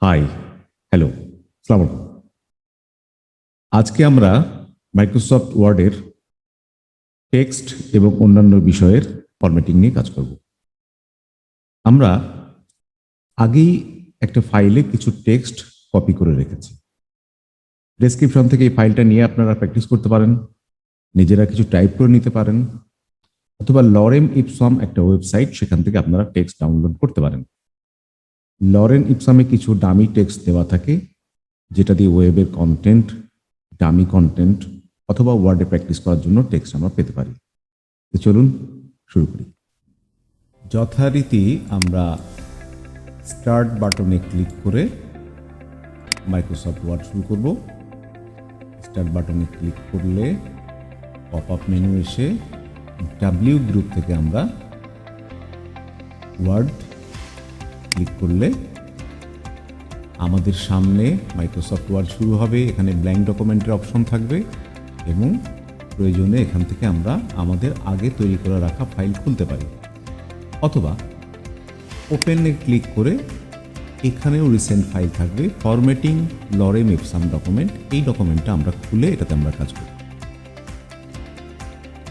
High, hello, আসসালামু আলাইকুম। আজকে আমরা মাইক্রোসফট ওয়ার্ডের টেক্সট এবং অন্যান্য বিষয়ের ফরম্যাটিং নিয়ে কাজ করব। আমরা আগেই একটা ফাইলে কিছু টেক্সট কপি করে রেখেছি। ডেসক্রিপশন থেকে এই ফাইলটা নিয়ে আপনারা প্র্যাকটিস করতে পারেন, নিজেরা কিছু টাইপ করে নিতে পারেন, অথবা লরেম ইপসম একটা ওয়েবসাইট, সেখান থেকে আপনারা টেক্সট ডাউনলোড করতে পারেন। লরেম ইপসমে কিছু ডামি টেক্সট দেওয়া থাকে, যেটা দিয়ে ওয়েবের কন্টেন্ট, ডামি কন্টেন্ট অথবা ওয়ার্ডে প্র্যাকটিস করার জন্য টেক্সট আমরা পেতে পারি। তো চলুন শুরু করি। যথারীতি আমরা স্টার্ট বাটনে ক্লিক করে মাইক্রোসফট ওয়ার্ড শুরু করব। স্টার্ট বাটনে ক্লিক করলে পপ আপ মেনু এসে ডাব্লিউ গ্রুপ থেকে আমরা ওয়ার্ড ক্লিক করলে আমাদের সামনে মাইক্রোসফট ওয়ার্ড শুরু হবে। এখানে ব্ল্যাঙ্ক ডকুমেন্টের অপশন থাকবে এবং প্রয়োজনে এখান থেকে আমরা আমাদের আগে তৈরি করে রাখা ফাইল খুলতে পারি, অথবা ওপেনে ক্লিক করে এখানেও রিসেন্ট ফাইল থাকবে, ফরম্যাটিং লরেম ইপসাম ডকুমেন্ট। এই ডকুমেন্টটা আমরা খুলে এটাতে আমরা কাজ করি।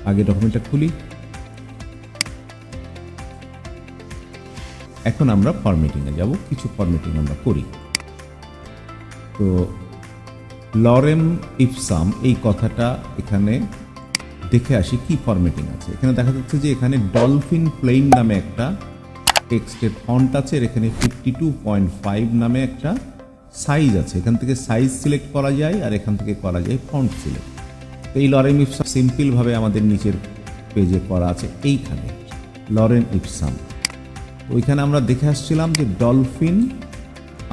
আগে ডকুমেন্টটা খুলি। এখন আমরা ফরম্যাটিংয়ে যাব, কিছু ফরম্যাটিং আমরা করি। তো লরেম ইপসাম এই কথাটা এখানে দেখে আসি কি ফরম্যাটিং আছে। এখানে দেখা যাচ্ছে যে এখানে ডলফিন প্লেন নামে একটা টেক্সটের ফন্ট আছে, আর এখানে 52.5 নামে একটা সাইজ আছে। এখান থেকে সাইজ সিলেক্ট করা যায় আর এখান থেকে করা যায় ফন্ট সিলেক্ট। তো এই লরেম ইপসাম সিম্পলভাবে আমাদের নিচের পেজে করা আছে। এইখানে লরেম ইপসাম ওইখানে আমরা দেখে আসছিলাম যে ডলফিন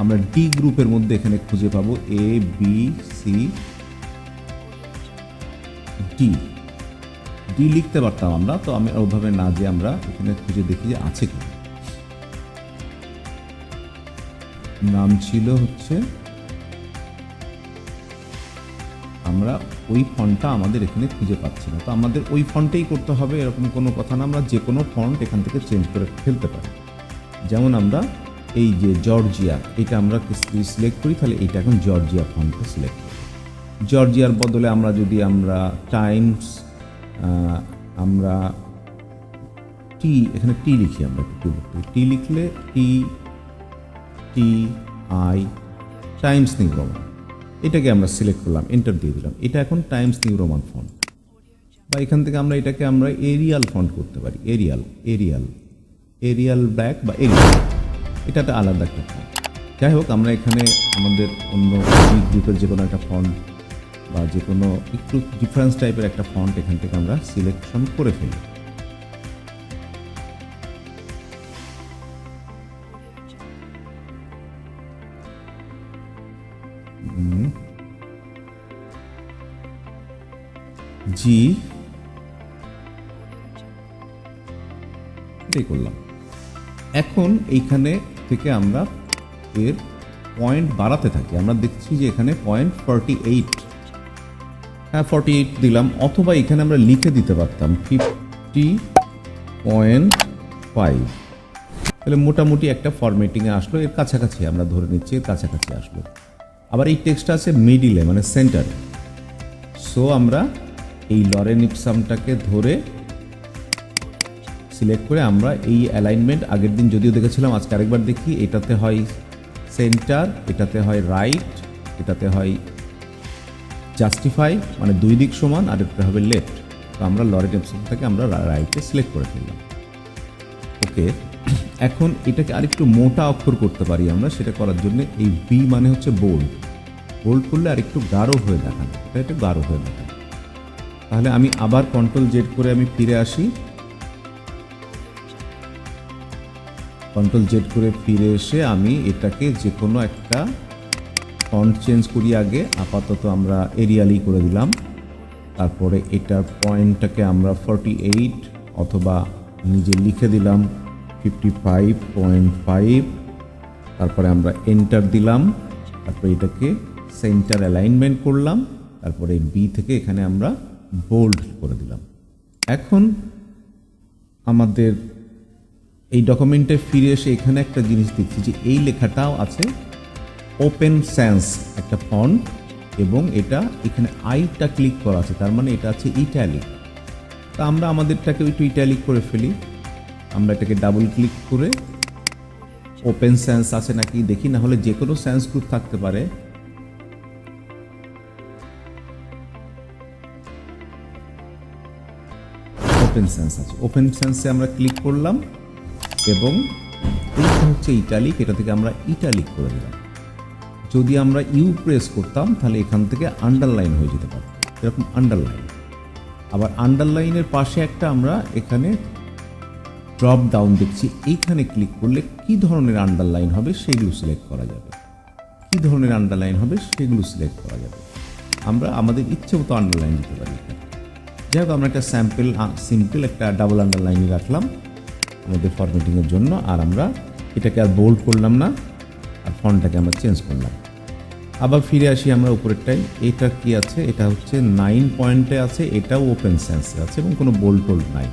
আমরা ডি গ্রুপের মধ্যে এখানে খুঁজে পাবো A B C D. D লিখতে পারতাম আমরা, তো আমি ওইভাবে না যে আমরা এখানে খুঁজে দেখি যে আছে কি। নাম ছিল হচ্ছে, আমরা ওই ফন্টটা আমাদের এখানে খুঁজে পাচ্ছি না, তো আমাদের ওই ফন্টেই করতে হবে এরকম কোনো কথা না। আমরা যে কোনো ফন্ট এখান থেকে চেঞ্জ করে ফেলতে পারি। যেমন আমরা এই যে জর্জিয়া, এটা আমরা সিলেক্ট করি, তাহলে এটা এখন জর্জিয়া ফন্টটা সিলেক্ট করি। জর্জিয়ার বদলে আমরা যদি আমরা টাইমস, আমরা টি, এখানে টি লিখি, আমরা টি লিখলে T T I Times New Roman, এটাকে আমরা সিলেক্ট করলাম, এন্টার দিয়ে দিলাম। এটা এখন টাইমস নিউ রোমান ফন্ট। বা এখান থেকে আমরা এটাকে আমরা এরিয়াল ফন্ট করতে পারি, এরিয়াল এরিয়াল এরিয়াল ব্ল্যাক বা এরিয়াল, এটাতে আলাদা একটা ফন্ট। যাই হোক, আমরা এখানে আমাদের অন্য গ্রুপের যে কোনো একটা ফন্ট বা যে কোনো একটু ডিফারেন্স টাইপের একটা ফন্ট এখান থেকে আমরা সিলেকশন করে ফেলি। জি এটাই করলাম। এখন এইখানে থেকে আমরা এর পয়েন্ট বাড়াতে থাকি। আমরা দেখছি যে এখানে পয়েন্ট 48, হ্যাঁ 48 দিলাম, অথবা এখানে আমরা লিখে দিতে পারতাম 50.5। তাহলে মোটামুটি একটা ফরম্যাটিংয়ে আসলো, এর কাছাকাছি আমরা ধরে নিচ্ছি, এর কাছাকাছি আসলো। আবার এই টেক্সটটা আছে মিডিলে, মানে সেন্টারে। সো আমরা এই লরেম ইপসামটাকে ধরে সিলেক্ট করে আমরা এই অ্যালাইনমেন্ট আগের দিন যদিও দেখেছিলাম, আজকে আরেকবার দেখি। এটাতে হয় সেন্টার, এটাতে হয় রাইট, এটাতে হয় জাস্টিফাই, মানে দুই দিক সমান, আর এটা হবে লেফট। তো আমরা লরেম ইপসামটাকে আমরা রাইটে সিলেক্ট করে ফেললাম। ওকে, এখন এটাকে আরেকটু মোটা অক্ষর করতে পারি আমরা। সেটা করার জন্য এই বি মানে হচ্ছে বোল্ড, বোল্ড করলে আরেকটু গাঢ় হয়ে দেখানো, এটা একটু গাঢ় হয়ে দেখানো। তাহলে আমি আবার কন্ট্রোল জেড করে আমি ফিরে আসি। কন্ট্রোল জেড করে ফিরে এসে আমি এটাকে যে কোনো একটা ফন্ট চেঞ্জ করি। আগে আপাতত আমরা এরিয়ালই করে দিলাম। তারপরে এটার পয়েন্টটাকে আমরা 48 অথবা নিজে লিখে দিলাম 55.5। তারপরে আমরা এন্টার দিলাম। তারপরে এটাকে সেন্টার অ্যালাইনমেন্ট করলাম। তারপরে বি থেকে এখানে আমরা বোল্ড করে দিলাম। এখন আমাদের এই ডকুমেন্টে ফিরে এসে এখানে একটা জিনিস দেখছি যে এই লেখাটাও আছে, ওপেন সেন্স একটা ফন্ট, এবং এটা এখানে আইটা ক্লিক করা আছে, তার মানে এটা আছে ইটালিক। তা আমরা আমাদেরটাকে একটু ইটালিক করে ফেলি। আমরা এটাকে ডাবল ক্লিক করে ওপেন সেন্স আছে নাকি দেখি, না হলে যে কোনো সেন্স গ্রুপ থাকতে পারে। ওপেন সেন্স আছে, ওপেন সেন্সে আমরা ক্লিক করলাম এবং এইটা হচ্ছে ইটালিক, এটা থেকে আমরা ইটালিক করে দিলাম। যদি আমরা ইউ প্রেস করতাম তাহলে এখান থেকে আন্ডারলাইন হয়ে যেতে পারত, এরকম আন্ডারলাইন। আবার আন্ডারলাইনের পাশে একটা আমরা এখানে ড্রপ ডাউন দেখছি, এইখানে ক্লিক করলে কি ধরনের আন্ডারলাইন হবে সেগুলো সিলেক্ট করা যাবে, কি ধরনের আন্ডারলাইন হবে সেগুলো সিলেক্ট করা যাবে। আমরা আমাদের ইচ্ছে মতো আন্ডারলাইন দিতে পারি। যাই হোক, আমরা একটা সিম্পল একটা ডাবল আন্ডারলাইনই রাখলাম আমাদের ফরম্যাটিংয়ের জন্য। আর আমরা এটাকে আর বোল্ড করলাম না, আর ফন্টটাকে আমরা চেঞ্জ করলাম। আবার ফিরে আসি আমরা উপরেরটাই। এটা কি আছে, এটা হচ্ছে 9 পয়েন্টে আছে, এটাও ওপেন সেন্সে আছে এবং কোনো বোল্ড টোল্ড নাই।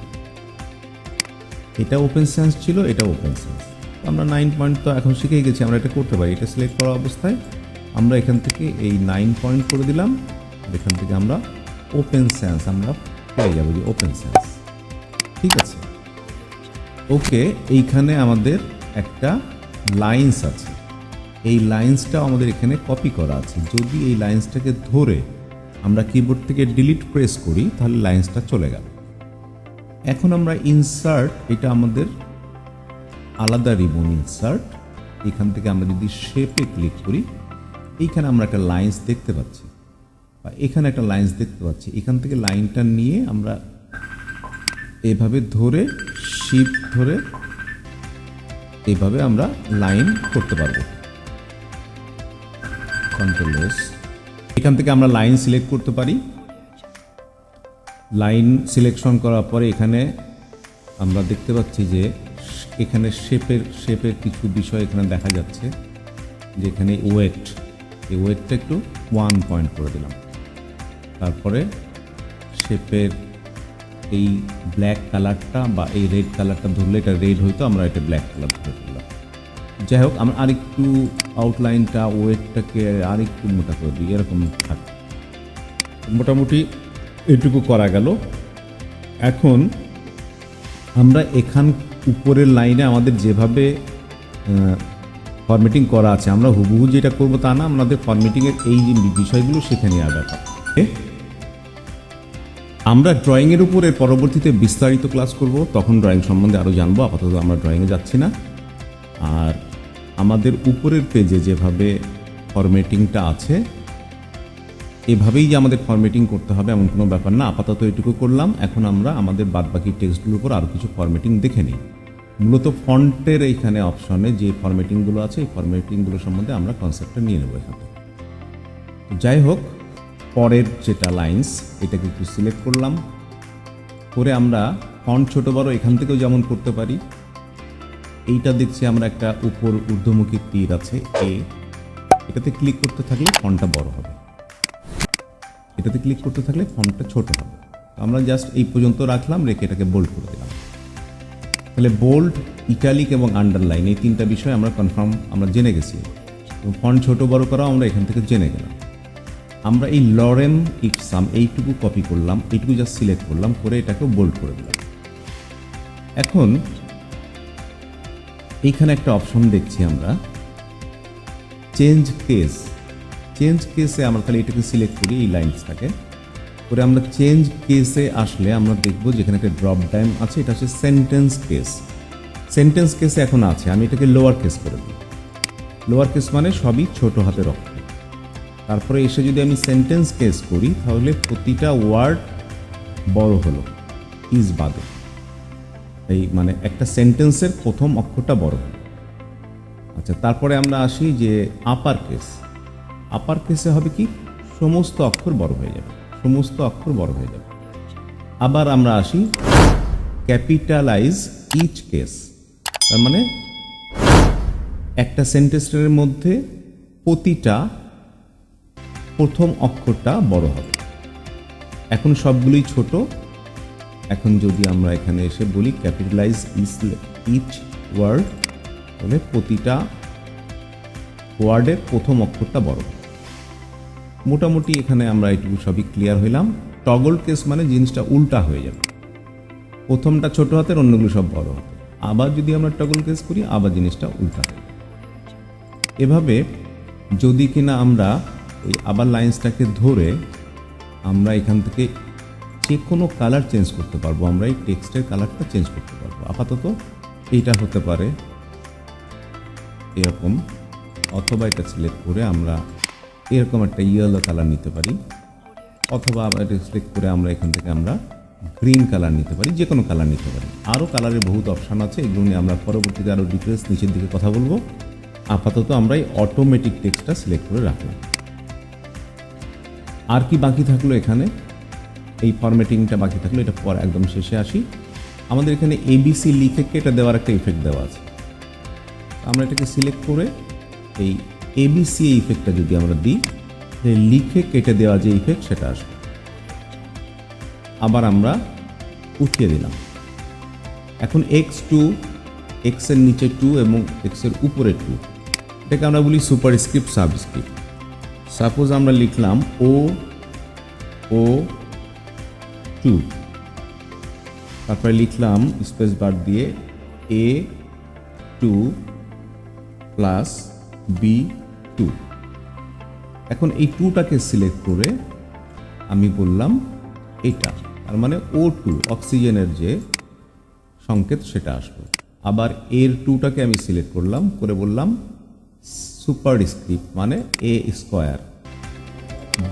এটা ওপেন সেন্স ছিল, এটা ওপেন সেন্স। আমরা 9 পয়েন্ট তো এখন শিখেই গেছি, আমরা এটা করতে পারি। এটা সিলেক্ট করা অবস্থায় আমরা এখান থেকে এই 9 পয়েন্ট করে দিলাম, এখান থেকে আমরা ওপেন সেন্স আমরা পেয়ে যাবো, যে ওপেন সেন্স। ঠিক আছে, ওকে। এইখানে আমাদের একটা লাইন্স আছে, এই লাইন্সটাও আমাদের এখানে কপি করা আছে। যদি এই লাইন্সটাকে ধরে আমরা কিবোর্ড থেকে ডিলিট প্রেস করি তাহলে লাইন্সটা চলে গেল। এখন আমরা ইনসার্ট, এটা আমাদের আলাদা রিবন ইনসার্ট। এখান থেকে আমরা যদি শেপে ক্লিক করি, এইখানে আমরা একটা লাইন্স দেখতে পাচ্ছি, বা এখানে একটা লাইন্স দেখতে পাচ্ছি। এখান থেকে লাইনটা নিয়ে আমরা এভাবে ধরে শিফট ধরে এভাবে আমরা লাইন করতে পারবো। কন্ট্রোল এস, এখান থেকে আমরা লাইন সিলেক্ট করতে পারি। লাইন সিলেকশন করার পরে এখানে আমরা দেখতে পাচ্ছি যে এখানে শেপের কিছু বিষয় এখানে দেখা যাচ্ছে, যে এখানে ওয়েট, এই ওয়েটটা একটু 1 পয়েন্ট করে দিলাম। তারপরে শেপের এই ব্ল্যাক কালারটা বা এই রেড কালারটা ধরলে, এটা রেড হইতো, আমরা এটা ব্ল্যাক কালার ধরে ফেললাম। যাই হোক, আমরা আরেকটু আউটলাইনটা ওয়েটটাকে আরেকটু মোটা করে দিই, এরকম থাকে। মোটামুটি এটুকু করা গেল। এখন আমরা এখান উপরের লাইনে আমাদের যেভাবে ফরম্যাটিং করা আছে, আমরা হুবহু যেটা করবো তা না, আমাদের ফরম্যাটিংয়ের এই যে বিষয়গুলো সেখানে আর ব্যাপার। আমরা ড্রয়িংয়ের উপরে পরবর্তীতে বিস্তারিত ক্লাস করব, তখন ড্রয়িং সম্বন্ধে আরও জানবো। আপাতত আমরা ড্রয়িংয়ে যাচ্ছি না। আর আমাদের উপরের পেজে যেভাবে ফরম্যাটিংটা আছে, এভাবেই যে আমাদের ফরম্যাটিং করতে হবে এমন কোনো ব্যাপার না। আপাতত এটুকু করলাম। এখন আমরা আমাদের বাদবাকি টেক্সটগুলোর উপর আরও কিছু ফরম্যাটিং দেখে নিই। মূলত ফন্টের এইখানে অপশনে যে ফরম্যাটিংগুলো আছে, এই ফরম্যাটিংগুলো সম্বন্ধে আমরা কনসেপ্টটা নিয়ে নেব এখানে। যাই হোক, পরের যেটা লাইন্স, এটাকে একটু সিলেক্ট করলাম, করে আমরা ফন্ট ছোট বড় এখান থেকেও যেমন করতে পারি। এইটা দেখছি আমরা একটা উপর ঊর্ধ্বমুখী তীর আছে, এটাতে ক্লিক করতে থাকলে ফন্টটা বড় হবে, এটাতে ক্লিক করতে থাকলে ফন্টটা ছোট হবে। আমরা জাস্ট এই পর্যন্ত রাখলাম, রেখে এটাকে বোল্ড করে দিলাম। তাহলে বোল্ড, ইটালিক এবং আন্ডারলাইন, এই তিনটা বিষয় আমরা কনফার্ম আমরা জেনে গেছি। ফন্ট ছোট বড় করাও আমরা এখান থেকে জেনে গেলাম। আমরা এই লরেম ইপসাম এইটুকু কপি করলাম, এইটুকু জাস্ট সিলেক্ট করলাম, করে এটাকে বোল্ড করে দিলাম। এখন এইখানে একটা অপশন দেখছি আমরা, চেঞ্জ কেস। চেঞ্জ কেসে আমরা তাহলে এটাকে সিলেক্ট করি, এই লাইনসটাকে করে আমরা চেঞ্জ কেসে আসলে আমরা দেখব যেখানে একটা ড্রপ ডাউন আছে, এটা হচ্ছে সেন্টেন্স কেস। সেন্টেন্স কেসে এখন আছে, আমি এটাকে লোয়ার কেস করে দিই। লোয়ার কেস মানে সবই ছোট হাতের অক্ষর। তারপরে এসে যদি আমি সেন্টেন্স কেস করি তাহলে প্রতিটা ওয়ার্ড বড় হলো, ইজ বাদে। এই মানে একটা সেন্টেন্সের প্রথম অক্ষরটা বড় হলো। আচ্ছা, তারপরে আমরা আসি যে আপার কেস। আপার কেসে হবে কি, সমস্ত অক্ষর বড় হয়ে যাবে, সমস্ত অক্ষর বড় হয়ে যাবে। আবার আমরা আসি ক্যাপিটালাইজ ইচ কেস, তার মানে একটা সেন্টেন্সের মধ্যে প্রতিটা প্রথম অক্ষরটা বড় হবে। এখন সবগুলোই ছোট। এখন যদি আমরা এখানে এসে বলি ক্যাপিটালাইজ ইচ ওয়ার্ড, তাহলে প্রতিটা ওয়ার্ডের প্রথম অক্ষরটা বড়। মোটামুটি এখানে আমরা এটুকু সবই ক্লিয়ার হইলাম। টগল কেস মানে জিনিসটা উল্টা হয়ে যাবে, প্রথমটা ছোট হাতের, অন্যগুলো সব বড় হাতের। আবার যদি আমরা টগল কেস করি, আবার জিনিসটা উল্টা হয়ে যাবে। এভাবে যদি কিনা আমরা এই আবার লাইন্সটাকে ধরে আমরা এখান থেকে যে কোনো কালার চেঞ্জ করতে পারবো, আমরা এই টেক্সটের কালারটা চেঞ্জ করতে পারবো। আপাতত এইটা হতে পারে এরকম, অথবা এটা সিলেক্ট করে আমরা এরকম একটা ইয়েলো কালার নিতে পারি, অথবা এটা সিলেক্ট করে আমরা এখান থেকে আমরা গ্রিন কালার নিতে পারি, যে কোনো কালার নিতে পারি। আরও কালারের বহুত অপশান আছে, এগুলো নিয়ে আমরা পরবর্তীতে আরও ডিটেলস নিচের দিকে কথা বলবো। আপাতত আমরা এই অটোমেটিক টেক্সটটা সিলেক্ট করে রাখলাম। আর কি বাকি থাকলো এখানে, এই ফরম্যাটিংটা বাকি থাকলো, এটা পর একদম শেষে আসি। আমাদের এখানে এবিসি লিখে কেটে দেওয়ার একটা ইফেক্ট দেওয়া আছে। আমরা এটাকে সিলেক্ট করে এই এবিসি ইফেক্টটা যদি আমরা দিই, লিখে কেটে দেওয়া যে ইফেক্ট সেটা আসবে। আবার আমরা উঠিয়ে দিলাম। এখন x2, এক্স এর নিচে 2 এবং এক্স এর উপরে 2, এটাকে আমরা বলি সুপারস্ক্রিপ্ট সাবস্ক্রিপ্ট। সাপোজ আমরা লিখলাম O2, তারপরে লিখলাম স্পেস বার দিয়ে A2 প্লাস B2। এখন এই 2টাকে সিলেক্ট করে আমি বললাম এটা, তার মানে O2 অক্সিজেনের যে সংকেত সেটা আসবে। আবার এর 2টাকে আমি সিলেক্ট করলাম, করে বললাম সুপারস্ক্রিপ্ট মানে A স্কোয়ার।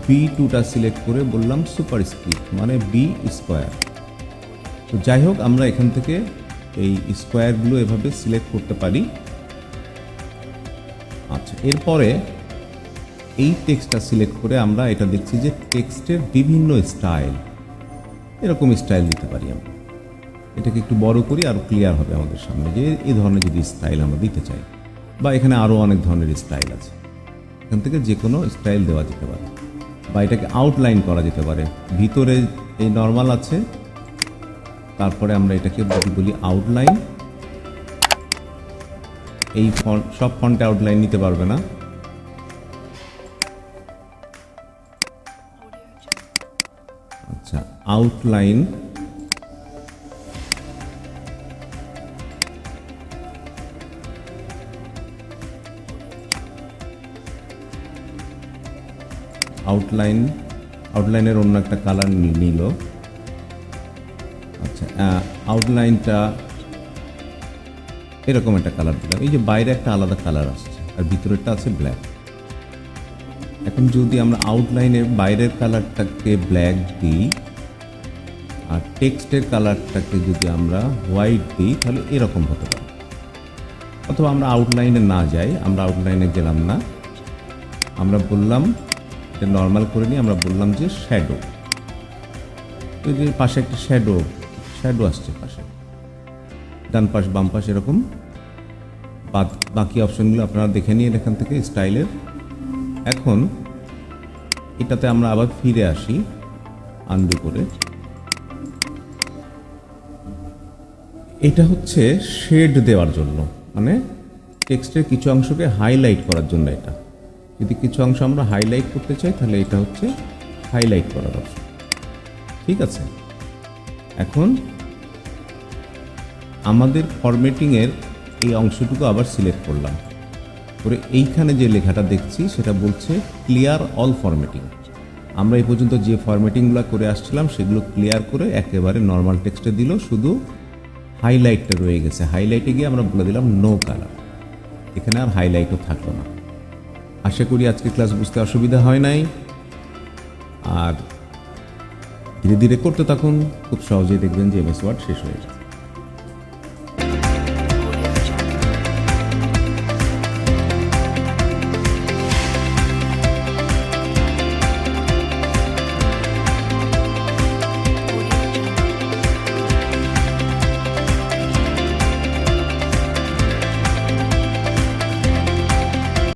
B2টা সিলেক্ট করে বললাম সুপারস্ক্রিপ্ট মানে B স্কোয়ার। তো যাই হোক, আমরা এখান থেকে এই স্কোয়ারগুলো এভাবে সিলেক্ট করতে পারি। আচ্ছা, এরপরে এই টেক্সটটা সিলেক্ট করে আমরা এটা দেখছি যে টেক্সটের বিভিন্ন স্টাইল, এরকম স্টাইল দিতে পারি আমরা। এটাকে একটু বড় করি, আরও ক্লিয়ার হবে আমাদের সামনে যে এই ধরনের যদি স্টাইল আমরা দিতে চাই, বা এখানে আরও অনেক ধরনের স্টাইল আছে, এখান থেকে যে কোনো স্টাইল দেওয়া যেতে পারে। বা এটাকে আউটলাইন করা যেতে পারে। ভিতরে এই নর্মাল আছে, তারপরে আমরা এটাকে বলি আউটলাইন। এই ফন্ট, সব ফন্টে আউটলাইন নিতে পারবে না। আচ্ছা, আউটলাইন আউটলাইনের অন্য একটা কালার নিল। আচ্ছা, আউটলাইনটা এরকম একটা কালার দিলাম। এই যে বাইরে একটা আলাদা কালার আসছে আর ভিতরেরটা আছে ব্ল্যাক। এখন যদি আমরা আউটলাইনের বাইরের কালারটাকে ব্ল্যাক দিই আর টেক্সটের কালারটাকে যদি আমরা হোয়াইট দিই, তাহলে এরকম হতে পারে। অথবা আমরা আউটলাইনে না যাই, আমরা আউটলাইনে গেলাম না, আমরা বললাম এটা নর্মাল করে নিই, আমরা বললাম যে শ্যাডো। তো যে পাশে একটা শ্যাডো আসছে, পাশে ডান পাশ বাম পাশ এরকম। বাকি অপশনগুলো আপনারা দেখে নিন এখান থেকে স্টাইলের। এখন এটাতে আমরা আবার ফিরে আসি আনডু করে। এটা হচ্ছে শেড দেওয়ার জন্য, মানে টেক্সটের কিছু অংশকে হাইলাইট করার জন্য। এটা যদি কিছু অংশ আমরা হাইলাইট করতে চাই, তাহলে এটা হচ্ছে হাইলাইট করার অপশন। ঠিক আছে, এখন আমাদের ফরম্যাটিংয়ের এই অংশটুকু আবার সিলেক্ট করলাম করে এইখানে যে লেখাটা দেখছি সেটা বলছে ক্লিয়ার অল ফরম্যাটিং। আমরা এই পর্যন্ত যে ফরম্যাটিংগুলো করে আসছিলাম সেগুলো ক্লিয়ার করে একেবারে নর্মাল টেক্সটে দিল, শুধু হাইলাইটটা রয়ে গেছে। হাইলাইটে গিয়ে আমরা বলে দিলাম নো কালার, এখানে আর হাইলাইটও থাকলো না। আশা করি আজকে ক্লাস বুঝতে অসুবিধা হয় নাই, আর ধীরে ধীরে করতে থাকুন, খুব সহজেই দেখবেন যে এমএস ওয়ার্ড শেষ হয়ে যাচ্ছে।